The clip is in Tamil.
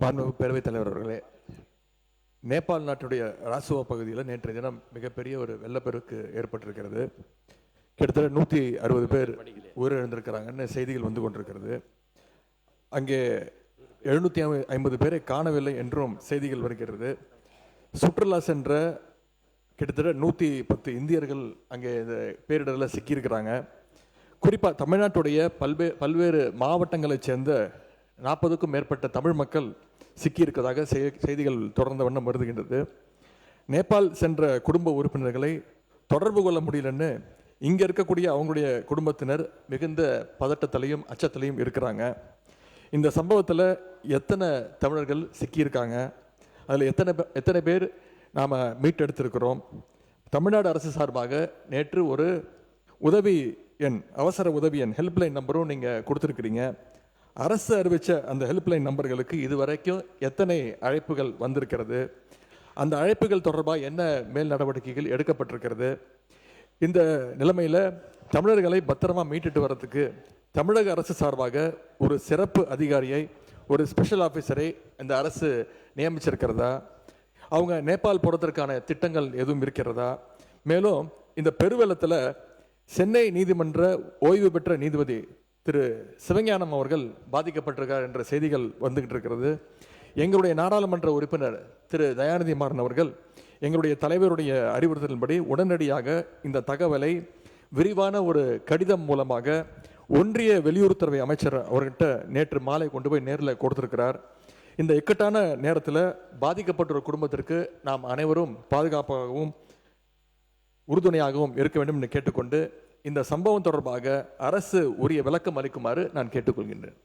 மாண்புமிகு பேரவைத் தலைவர் அவர்களே, நேபாள் நாட்டுடைய ராசுவா பகுதியில் நேற்றைய தினம் மிகப்பெரிய ஒரு வெள்ளப்பெருக்கு ஏற்பட்டிருக்கிறது. கிட்டத்தட்ட 160 பேர் உயிரிழந்திருக்கிறாங்கன்னு செய்திகள் வந்து கொண்டிருக்கிறது. அங்கே 750 பேரை காணவில்லை என்றும் செய்திகள் வருகிறது. சுற்றுலா சென்ற கிட்டத்தட்ட 110 இந்தியர்கள் அங்கே இந்த பேரிடரில் சிக்கியிருக்கிறாங்க. குறிப்பாக தமிழ்நாட்டுடைய பல்வேறு மாவட்டங்களைச் சேர்ந்த 40க்கும் மேற்பட்ட தமிழ் மக்கள் சிக்கியிருப்பதாக செய்திகள் தொடர்ந்த வண்ணம் வருகின்றது. நேபாள் சென்ற குடும்ப உறுப்பினர்களை தொடர்பு கொள்ள முடியலன்னு இங்கே இருக்கக்கூடிய அவங்களுடைய குடும்பத்தினர் மிகுந்த பதட்டத்திலையும் அச்சத்திலையும் இருக்கிறாங்க. இந்த சம்பவத்தில் எத்தனை தமிழர்கள் சிக்கியிருக்காங்க, அதில் எத்தனை பேர் நாம் மீட்டெடுத்திருக்கிறோம். தமிழ்நாடு அரசு சார்பாக நேற்று ஒரு உதவி எண், அவசர உதவி எண், ஹெல்ப்லைன் நம்பரும் நீங்கள் கொடுத்துருக்கிறீங்க. அரசு அறிவித்த அந்த ஹெல்ப்லைன் நம்பர்களுக்கு இதுவரைக்கும் எத்தனை அழைப்புகள் வந்திருக்கிறது, அந்த அழைப்புகள் தொடர்பாக என்ன மேல் நடவடிக்கைகள் எடுக்கப்பட்டிருக்கிறது. இந்த நிலைமையில் தமிழர்களை பத்திரமா மீட்டுட்டு வர்றதுக்கு தமிழக அரசு சார்பாக ஒரு சிறப்பு அதிகாரியை, ஒரு ஸ்பெஷல் ஆஃபீஸரை இந்த அரசு நியமிச்சிருக்கிறதா, அவங்க நேபாள் போகிறதுக்கான திட்டங்கள் எதுவும் இருக்கிறதா, மேலும் இந்த பெருவெள்ளத்தில் சென்னை நீதிமன்ற ஓய்வு பெற்ற நீதிபதி திரு சிவஞானம் அவர்கள் பாதிக்கப்பட்டிருக்கார் என்ற செய்திகள் வந்துகிட்டு இருக்கிறது. எங்களுடைய நாடாளுமன்ற உறுப்பினர் திரு தயாநிதி மாறன் அவர்கள் எங்களுடைய தலைவருடைய அறிவுறுத்தலின்படி உடனடியாக இந்த தகவலை விரிவான ஒரு கடிதம் மூலமாக ஒன்றிய வெளியுறவுத்துறை அமைச்சர் அவர்கிட்ட நேற்று மாலை கொண்டு போய் நேரில் கொடுத்திருக்கிறார். இந்த இக்கட்டான நேரத்தில் பாதிக்கப்பட்ட குடும்பத்திற்கு நாம் அனைவரும் பாதுகாப்பாகவும் உறுதுணையாகவும் இருக்க வேண்டும் என்று கேட்டுக்கொண்டு இந்த சம்பவம் தொடர்பாக அரசு உரிய விளக்கம் அளிக்குமாறு நான் கேட்டுக்கொள்கின்றேன்.